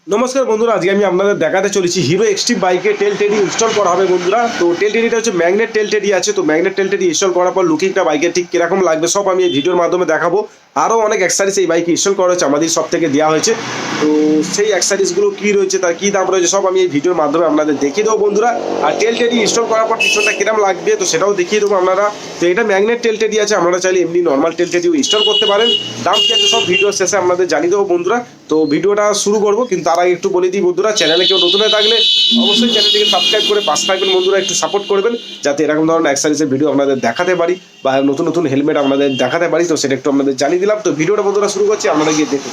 নমস্কার বন্ধুরা, আজকে আমি আপনাদের দেখাতে চলেছি হিরো এক্সট্রিম বাইকে টেল টেডি ইনস্টল করা হবে বন্ধুরা। তো টেল টেডিটা হচ্ছে ম্যাগনেট টেল টেডি আছে। তো ম্যাগনেট টেল টেডি ইনস্টল করার পর লুকিংটা বাইকের ঠিক কিরকম লাগবে সব আমি এই ভিডিওর মাধ্যমে দেখাবো। আরও অনেক অ্যাক্সেসরিজ এই বাইকে ইনস্টল করা হয়েছে, আমাদের সব থেকে দেওয়া হয়েছে। তো সেই অ্যাক্সেসরিজগুলো কী রয়েছে, তার কী দাম রয়েছে, সব আমি এই ভিডিওর মাধ্যমে আপনাদের দেখিয়ে দেবো বন্ধুরা। আর টেল টেডি ইনস্টল করার পর পিছনটা কিরকম লাগবে তো সেটাও দেখিয়ে দেবো আপনারা। তো এটা ম্যাগনেট টেল টেডি আছে, আপনারা চাইলে এমনি নর্মাল টেল টেডিও ইনস্টল করতে পারেন। দাম কি আছে সব ভিডিওর শেষে আপনাদের জানিয়ে দেবো বন্ধুরা। তো ভিডিওটা শুরু করবো, কিন্তু তার আগে একটু বলে দিই বন্ধুরা, চ্যানেলে কেউ নতুন হয়ে থাকলে অবশ্যই চ্যানেলটিকে সাবস্ক্রাইব করে পাশে থাকবেন বন্ধুরা, একটু সাপোর্ট করবেন যাতে এরকম ধরনের অ্যাক্সেসরিজের ভিডিও আপনাদের দেখাতে পারি বা নতুন নতুন হেলমেট আপনাদের দেখাতে পারি। তো সেটা একটু আপনাদের জানিয়ে দিলাম। তো ভিডিওটা বন্ধুরা শুরু করছি, আপনারা গিয়ে দেখুন।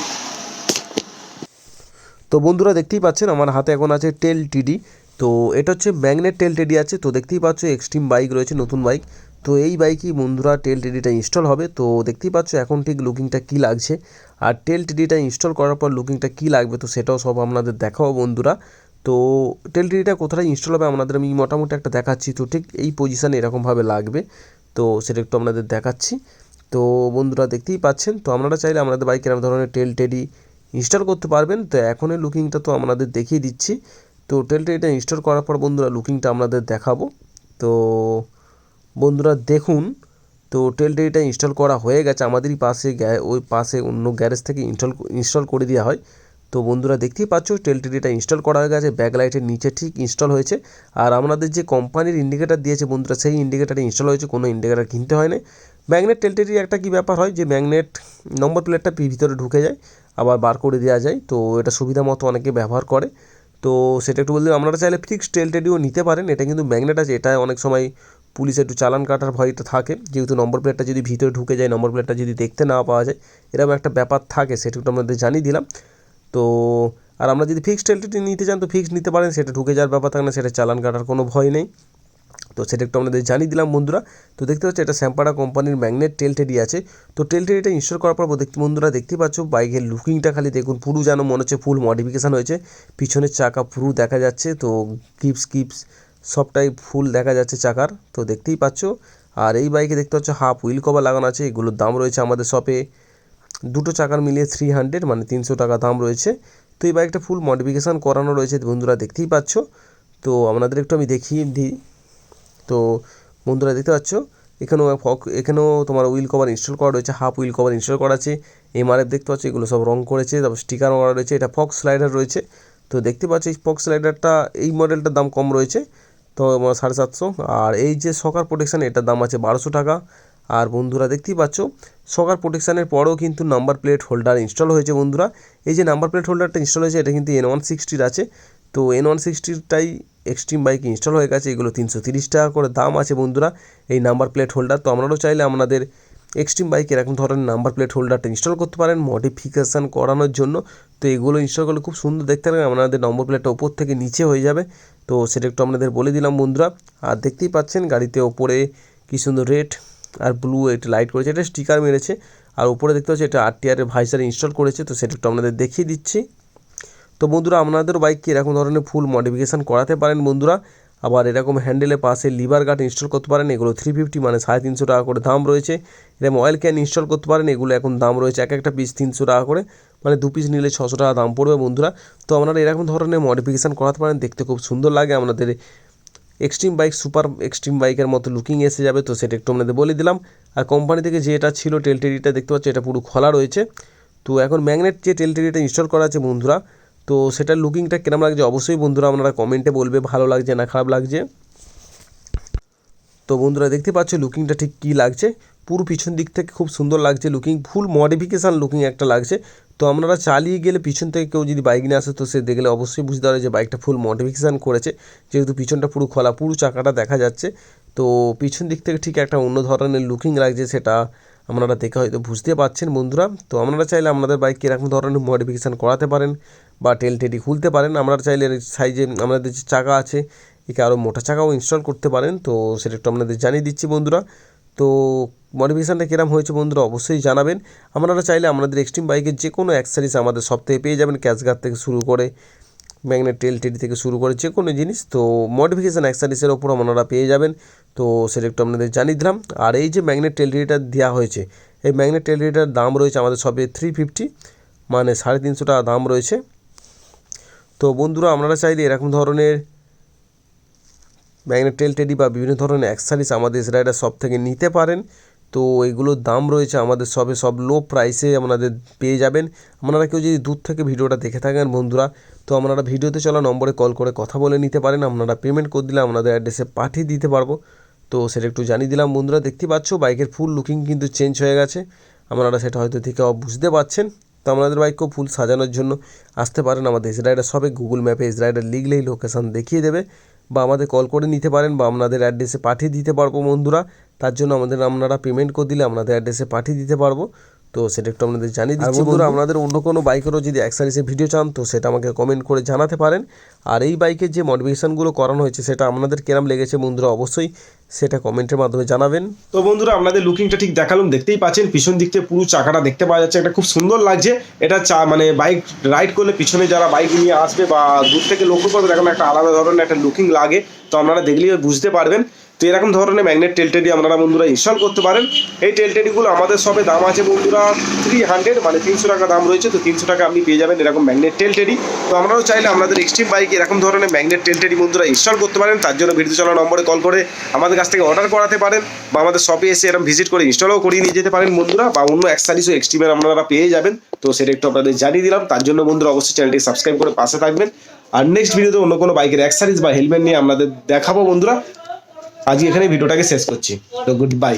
তো বন্ধুরা দেখতেই পাচ্ছেন আমার হাতে এখন আছে টেল টিডি। তো এটা হচ্ছে ম্যাগনেট টেল টেডি আছে। তো দেখতেই পাচ্ছ এক্সট্রিম বাইক রয়েছে, নতুন বাইক। তো এই বাইকই বন্ধুরা টেল টিডিটা ইনস্টল হবে। তো দেখতেই পাচ্ছ এখন ঠিক লুকিংটা কী লাগছে, আর টেল টিডিটা ইনস্টল করার পর লুকিংটা কী লাগবে তো সেটাও সব আপনাদের দেখাবো বন্ধুরা। তো টেল টিডিটা কোথায় ইনস্টল হবে আপনাদের আমি মোটামুটি একটা দেখাচ্ছি। তো ঠিক এই পজিশানে এরকমভাবে লাগবে, তো সেটা একটু আপনাদের দেখাচ্ছি। তো বন্ধুরা দেখতেই পাচ্ছেন, তো আপনারা চাইলে আপনাদের বাইকে এরকম ধরনের টেল টেডি ইনস্টল করতে পারবেন। তো এখনই লুকিংটা তো আপনাদের দেখিয়ে দিচ্ছি। তো টেলটা এটা ইনস্টল করার পর বন্ধুরা লুকিংটা আপনাদের দেখাবো। তো বন্ধুরা দেখুন, তো টেলটা এটা ইনস্টল করা হয়ে গেছে আমাদেরই পাশে, ওই পাশে অন্য গ্যারেজ থেকে ইনস্টল করে দেওয়া হয়। তো বন্ধুরা দেখতেই পাচ্ছ টেলটি এটা ইনস্টল করা হয়ে গেছে, ব্যাকলাইটের নিচে ঠিক ইনস্টল হয়েছে। আর আপনাদের যে কোম্পানির ইন্ডিকেটার দিয়েছে বন্ধুরা সেই ইন্ডিকেটারে ইনস্টল হয়েছে, কোনো ইন্ডিকেটার কিনতে হয় না। ম্যাগনেট টেলটির একটা কী ব্যাপার হয় যে ম্যাগনেট নম্বর প্লেটটা ভিতরে ঢুকে যায়, আবার বার করে দেওয়া যায়। তো এটা সুবিধা মতো অনেকে ব্যবহার করে। তো সেটা একটু বলতে আপনারা চাইলে ফিক্সড টেলটেডিও নিতে পারেন। এটা কিন্তু ম্যাগনেট আছে, এটা অনেক সময় পুলিশ একটু চালান কাটার ভয়টা থাকে, যেহেতু নম্বর প্লেটটা যদি ভিতরে ঢুকে যায়, নম্বর প্লেটটা যদি দেখতে না পাওয়া যায়, এরকম একটা ব্যাপার থাকে। সেটা একটু আমাদের জানিয়ে দিলাম। তো আর আমরা যদি ফিক্সড টেলটেডি নিতে চান তো ফিক্সড নিতে পারেন, সেটা ঢুকে যাওয়ার ব্যাপার থাকে না, সেটা চালান কাটার কোনো ভয় নেই। তো সেটা একটু আপনাদের জানিয়ে দিলাম বন্ধুরা। তো দেখতে পাচ্ছি এটা স্যাম্পাডা কোম্পানির ম্যাগনেট টেল টেডি আছে। তো টেল টেডিটা ইনস্টল করার পর বন্ধুরা দেখতে পাচ্ছ বাইকের লুকিংটা খালি দেখুন, পুরো যেন মনে হচ্ছে ফুল মডিফিকেশান হয়েছে। পিছনের চাকা পুরো দেখা যাচ্ছে, তো গিপস সবটাই ফুল দেখা যাচ্ছে চাকার, তো দেখতেই পাচ্ছ। আর এই বাইকে দেখতে পাচ্ছ হাফ হুইল কভার লাগানো আছে। এগুলোর দাম রয়েছে আমাদের শপে দুটো চাকার মিলিয়ে 300 মানে 300 টাকা দাম রয়েছে। তো এই বাইকটা ফুল মডিফিকেশান করানো রয়েছে বন্ধুরা দেখতেই পাচ্ছ। তো আপনাদের একটু আমি দেখিয়ে দিই। তো বন্ধুরা দেখতে পাচ্ছ এখানেও তোমার হুইল কভার ইনস্টল করা রয়েছে, হাফ হুইল কভার ইনস্টল করা আছে। এমআরএফ দেখতে পাচ্ছ এগুলো সব রং করেছে, তারপর স্টিকার করা রয়েছে। এটা ফক্স স্লাইডার রয়েছে। তো দেখতে পাচ্ছ এই ফক্স স্লাইডারটা এই মডেলটার দাম কম রয়েছে, তো 750। আর এই যে শকার প্রোটেকশান এটার দাম আছে 1200 টাকা। আর বন্ধুরা দেখতেই পাচ্ছ শকার প্রোটেকশানের পরেও কিন্তু নাম্বার প্লেট হোল্ডার ইনস্টল হয়েছে বন্ধুরা। এই যে নাম্বার প্লেট হোল্ডারটা ইনস্টল হয়েছে এটা কিন্তু N160 আছে। তো N160টাই এক্সট্রিম বাইক ইনস্টল হয়ে গেছে। এগুলো 330 টাকা করে দাম আছে বন্ধুরা এই নাম্বার প্লেট হোল্ডার। তো আপনারাও চাইলে আপনাদের এক্সট্রিম বাইকে এরকম ধরনের নাম্বার প্লেট হোল্ডারটা ইনস্টল করতে পারেন মডিফিকেশান করানোর জন্য। তো এগুলো ইনস্টল করলে খুব সুন্দর দেখতে লাগবে, আপনাদের নম্বর প্লেটটা ওপর থেকে নিচে হয়ে যাবে। তো সেটা একটু আপনাদের বলে দিলাম বন্ধুরা। আর দেখতেই পাচ্ছেন গাড়িতে ওপরে কী সুন্দর রেড আর ব্লু একটা লাইট করেছে, এটা স্টিকার মেরেছে। আর উপরে দেখতে পাচ্ছি এটা আরটিআরের ভাইসার ইনস্টল করেছে। তো সেটা একটু আপনাদের দেখিয়ে দিচ্ছি। তো বন্ধুরা আপনাদের বাইককে এরকম ধরনের ফুল মডিফিকেশান করাতে পারেন বন্ধুরা। আবার এরকম হ্যান্ডেলের পাশে লিভার গার্ড ইনস্টল করতে পারেন, এগুলো 350 মানে 350 টাকা করে দাম রয়েছে। এরকম অয়েল ক্যান ইনস্টল করতে পারেন, এগুলো এখন দাম রয়েছে এক একটা পিস 300 টাকা করে, মানে 2 পিস নিলে 600 টাকা দাম পড়বে বন্ধুরা। তো আপনারা এরকম ধরনের মডিফিকেশান করাতে পারেন, দেখতে খুব সুন্দর লাগে। আপনাদের এক্সট্রিম বাইক সুপার এক্সট্রিম বাইকের মতো লুকিং এসে যাবে। তো সেটা একটু আপনাদের বলে দিলাম। আর কোম্পানি থেকে যেটা ছিল টেলটেরিটা দেখতে পাচ্ছি এটা পুরো খোলা রয়েছে। তো এখন ম্যাগনেট যে টেলটেরিটা ইনস্টল করা আছে বন্ধুরা, তো সেটার লুকিংটা কেমন লাগছে অবশ্যই বন্ধুরা আপনারা কমেন্টে বলবে, ভালো লাগছে না খারাপ লাগছে। তো বন্ধুরা দেখতে পাচ্ছ লুকিংটা ঠিক কী লাগছে, পুরো পিছন দিক থেকে খুব সুন্দর লাগছে লুকিং, ফুল মডিফিকেশান লুকিং একটা লাগছে। তো আপনারা চালিয়ে গেলে পিছন থেকে কেউ যদি বাইক নিয়ে আসে তো সে দেখলে অবশ্যই বুঝতে পারবে যে বাইকটা ফুল মডিফিকেশান করেছে, যেহেতু পিছনটা পুরো খোলা, পুরো চাকাটা দেখা যাচ্ছে। তো পিছন দিক থেকে ঠিক একটা অন্য ধরনের লুকিং লাগছে, সেটা আপনারা দেখে হয়তো বুঝতে পারছেন বন্ধুরা। তো আপনারা চাইলে আপনাদের বাইককে এরকম ধরনের মডিফিকেশান করাতে পারেন বা টেল টেডি খুলতে পারেন। আপনারা চাইলে সাইজে আমাদের যে চাকা আছে একে আরও মোটা চাকাও ইনস্টল করতে পারেন। তো সেটা একটু আপনাদের জানিয়ে দিচ্ছি বন্ধুরা। তো মডিফিকেশানটা কীরকম হয়েছে বন্ধুরা অবশ্যই জানাবেন। আপনারা চাইলে আমাদের এক্সট্রিম বাইকের যে কোনো অ্যাক্সেসরিজ আমাদের সব থেকে পেয়ে যাবেন, ক্যাশগার্ড থেকে শুরু করে ম্যাগনেট টেল টেডি থেকে শুরু করে যে কোনো জিনিস, তো মডিফিকেশান অ্যাক্সেসরিজের ওপর আপনারা পেয়ে যাবেন। তো সেটা একটু আপনাদের জানিয়ে দিলাম। আর এই যে ম্যাগনেট টেল টেডিটা দেওয়া হয়েছে, এই ম্যাগনেট টেল টেডিটার দাম রয়েছে আমাদের সবে 350 মানে 350 টাকা দাম রয়েছে। তো বন্ধুরা আপনারা চাইলে এরকম ধরনের ম্যাগনেট টেল টেডি বা বিভিন্ন ধরনের অ্যাক্সেসরিজ আমাদের এস রাইডার শপ থেকে নিতে পারেন। তো এগুলোর দাম রয়েছে আমাদের শপে, সব লো প্রাইসে আপনাদের পেয়ে যাবেন। আপনারা কেউ যদি দূর থেকে ভিডিওটা দেখে থাকেন বন্ধুরা, তো আপনারা ভিডিওতে চলা নম্বরে কল করে কথা বলে নিতে পারেন। আপনারা পেমেন্ট করে দিলে আপনাদের অ্যাড্রেসে পাঠিয়ে দিতে পারবো। তো সেটা একটু জানিয়ে দিলাম বন্ধুরা। দেখতে পাচ্ছ বাইকের ফুল লুকিং কিন্তু চেঞ্জ হয়ে গেছে, আপনারা সেটা হয়তো থেকে বুঝতে পারছেন। তো আপনাদের বাইককেও ফুল সাজানোর জন্য আসতে পারেন আমাদের এস রাইডার শপে। গুগল ম্যাপে এস রাইডার লিখলেই লোকেশান দেখিয়ে দেবে, বা আমাদের কল করে নিতে পারেন, বা আপনাদের অ্যাড্রেসে পাঠিয়ে দিতে পারবো বন্ধুরা। তার জন্য আপনারা পেমেন্ট করে দিলে আপনাদের অ্যাড্রেসে পাঠিয়ে দিতে পারবো। তো সেটা একটু আপনাদের জানিয়ে দিচ্ছি বন্ধুরা। আপনাদের অন্য কোনো বাইকেরও যদি অ্যাক্সেসরিজের ভিডিও চান তো সেটা আমাকে কমেন্ট করে জানাতে পারেন। আর এই বাইকের যে মডিফিকেশানগুলো করানো হয়েছে সেটা আপনাদের কেরাম লেগেছে বন্ধুরা, অবশ্যই সেটা কমেন্টের মাধ্যমে জানাবেন। তো বন্ধুরা আপনাদের লুকিংটা ঠিক দেখালাম, দেখতেই পাচ্ছেন পিছন দিক থেকে পুরো চাকাটা দেখতে পাওয়া যাচ্ছে, এটা খুব সুন্দর লাগছে। এটা মানে বাইক রাইড করলে পিছনে যারা বাইক নিয়ে আসবে বা দূর থেকে লক্ষ্য করবে এখন একটা আলাদা ধরনের একটা লুকিং লাগে, তো আপনারা দেখলেই বুঝতে পারবেন। তো এরকম ধরনের ম্যাগনেট টেল টেডি আপনারা বন্ধুরা ইনস্টল করতে পারেন। এই টেল টেডিগুলো আমাদের সবে দাম আছে বন্ধুরা 300, মানে 300 টাকা দাম রয়েছে। তো 300 টাকা আপনি পেয়ে যাবেন এরকম ম্যাগনেট টেল টেডি। তো আপনারাও চাইলে আপনাদের এক্সট্রিম বাইকে এরকম ধরনের ম্যাগনেট টেল টেডি বন্ধুরা ইনস্টল করতে পারেন। তার জন্য ভিডিও চলা নম্বরে কল করে আমাদের কাছ থেকে অর্ডার করাতে পারেন, বা আমাদের শপে এসে এরকম ভিজিট করে ইনস্টলও করিয়ে নিয়ে যেতে পারেন বন্ধুরা, বা অন্য অ্যাক্সেসরিজও এক্সট্রিমের আপনারা পেয়ে যাবেন। তো সেটা একটু আপনাদের জানিয়ে দিলাম। তার জন্য বন্ধুরা অবশ্যই চ্যানেলটি সাবস্ক্রাইব করে পাশে থাকবেন। আর নেক্সট ভিডিওতে অন্য কোনো বাইকের অ্যাক্সেসরিজ বা হেলমেট নিয়ে আপনাদের দেখাবো বন্ধুরা। আজকে এখানে ভিডিওটাকে শেষ করছি। তো গুড বাই।